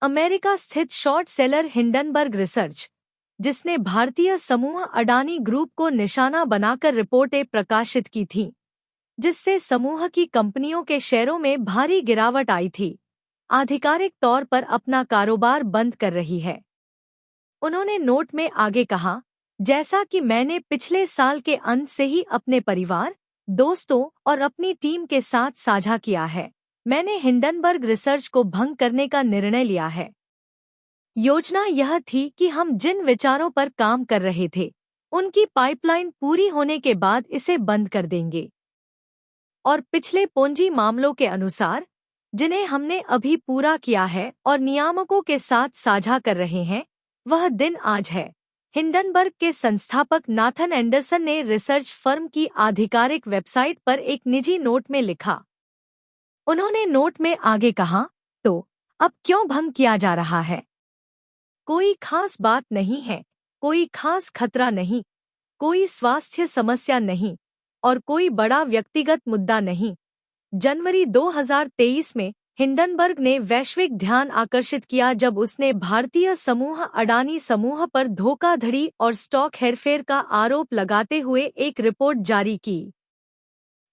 America स्थित short seller Hindenburg research, जिसने भारतीय समूह अडानी ग्रुप को निशाना बनाकर रिपोर्टें प्रकाशित की थीं, जिससे समूह की कंपनियों के शेयरों में भारी गिरावट आई थी, आधिकारिक तौर पर अपना कारोबार बंद कर रही है। उन्होंने नोट में आगे कहा, जैसा कि मैंने पिछले साल के अंत से ही अपने परिवार, दोस्तों और अपनी टीम के साथ साझा किया है, मैंने हिंडनबर्ग रिसर्च को भंग करने का निर्णय लिया है। योजना यह थी कि हम जिन विचारों पर काम कर रहे थे, उनकी पाइपलाइन पूरी होने के बाद इसे बंद कर देंगे। और पिछले पूंजी मामलों के अनुसार, जिन्हें हमने अभी पूरा किया है और नियामकों के साथ साझा कर रहे हैं, वह दिन आज है। हिंडनबर्ग के संस्थापक नाथन एंडरसन ने रिसर्च फर्म की आधिकारिक वेबसाइट पर एक निजी नोट में लिखा। उन्होंने नोट में आगे कहा, तो अब क्यों भंग किया जा रहा है? कोई खास बात नहीं है, कोई खास खतरा नहीं, कोई स्वास्थ्य समस्या नहीं और कोई बड़ा व्यक्तिगत मुद्दा नहीं। जनवरी 2023 में हिंडनबर्ग ने वैश्विक ध्यान आकर्षित किया जब उसने भारतीय समूह अडानी समूह पर धोखाधड़ी और स्टॉक हेरफेर का आरोप लगाते हुए एक रिपोर्ट जारी की।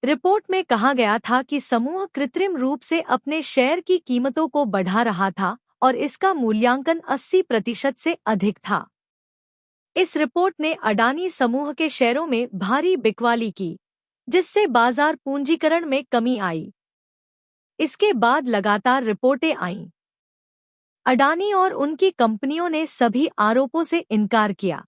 रिपोर्ट में कहा गया था कि समूह कृत्रिम रूप से अपने शेयर की कीमतों को बढ़ा रहा था और इसका मूल्यांकन 80% से अधिक था। इस रिपोर्ट ने अडानी समूह के शेयरों में भारी बिकवाली की, जिससे बाजार पूंजीकरण में कमी आई। इसके बाद लगातार रिपोर्टें आईं। अडानी और उनकी कंपनियों ने सभी आरोपों से इनकार किया।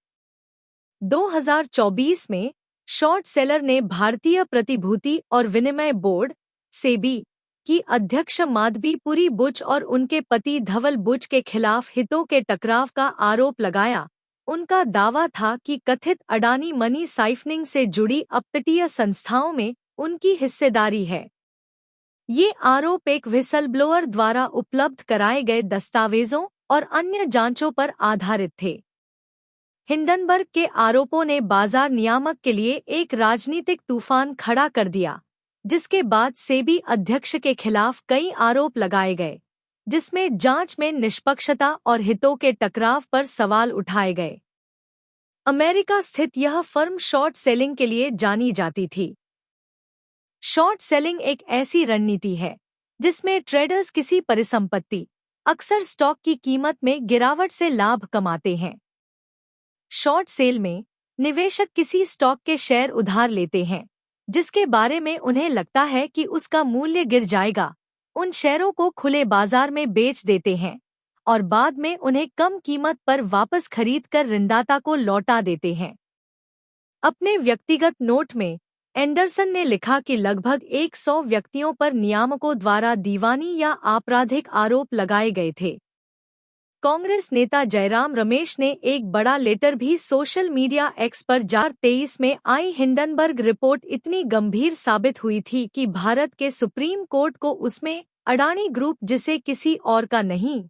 2024 में शॉर्ट सेलर ने भारतीय प्रतिभूति और विनिमय बोर्ड सेबी की अध्यक्ष माधवी पुरी बुच और उनके पति धवल बुच के खिलाफ हितों के टकराव का आरोप लगाया। उनका दावा था कि कथित अडानी मनी साइफनिंग से जुड़ी अपतटीय संस्थाओं में उनकी हिस्सेदारी है। ये आरोप एक व्हिसलब्लोअर द्वारा उपलब्ध कराए गए दस्तावेजों और अन्य जांचों पर आधारित थे। हिंडनबर्ग के आरोपों ने बाजार नियामक के लिए एक राजनीतिक तूफान खड़ा कर दिया, जिसके बाद सेबी अध्यक्ष के खिलाफ कई आरोप लगाए गए, जिसमें जांच में निष्पक्षता और हितों के टकराव पर सवाल उठाए गए। अमेरिका स्थित यह फर्म शॉर्ट सेलिंग के लिए जानी जाती थी। शॉर्ट सेलिंग एक ऐसी रणनीति है जिसमें ट्रेडर्स किसी परिसंपत्ति, अक्सर स्टॉक की कीमत में गिरावट से लाभ कमाते हैं। शॉर्ट सेल में निवेशक किसी स्टॉक के शेयर उधार लेते हैं, जिसके बारे में उन्हें लगता है कि उसका मूल्य गिर जाएगा। उन शेयरों को खुले बाजार में बेच देते हैं और बाद में उन्हें कम कीमत पर वापस खरीदकर ऋणदाता को लौटा देते हैं। अपने व्यक्तिगत नोट में एंडरसन ने लिखा कि लगभग 100 व्यक्तियों पर नियामकों द्वारा दीवानी या आपराधिक आरोप लगाए गए थे। कांग्रेस नेता जयराम रमेश ने एक बड़ा लेटर भी सोशल मीडिया एक्स पर 2023 में आई। हिंडनबर्ग रिपोर्ट इतनी गंभीर साबित हुई थी कि भारत के सुप्रीम कोर्ट को उसमें अडानी ग्रुप, जिसे किसी और का नहीं,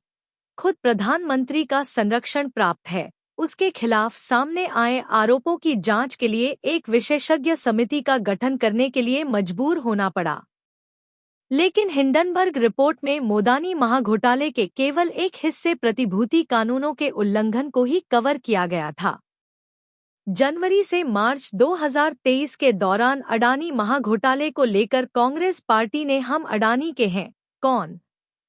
खुद प्रधानमंत्री का संरक्षण प्राप्त है, उसके खिलाफ सामने आए आरोपों की जांच के लिए एक विशेषज्ञ समिति का गठन करने के लिए मजबूर होना पड़ा। लेकिन हिंडनबर्ग रिपोर्ट में मोदानी महाघोटाले के केवल एक हिस्से प्रतिभूति कानूनों के उल्लंघन को ही कवर किया गया था। जनवरी से मार्च 2023 के दौरान अडानी महाघोटाले को लेकर कांग्रेस पार्टी ने हम अडानी के हैं कौन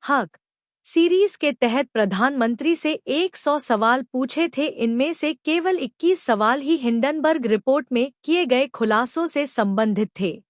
हक सीरीज के तहत प्रधानमंत्री से 100 सवाल पूछे थे। इनमें से केवल 21 सवाल ही हिंडनबर्ग रिपोर्ट में किए गए खुलासों से संबंधित थे।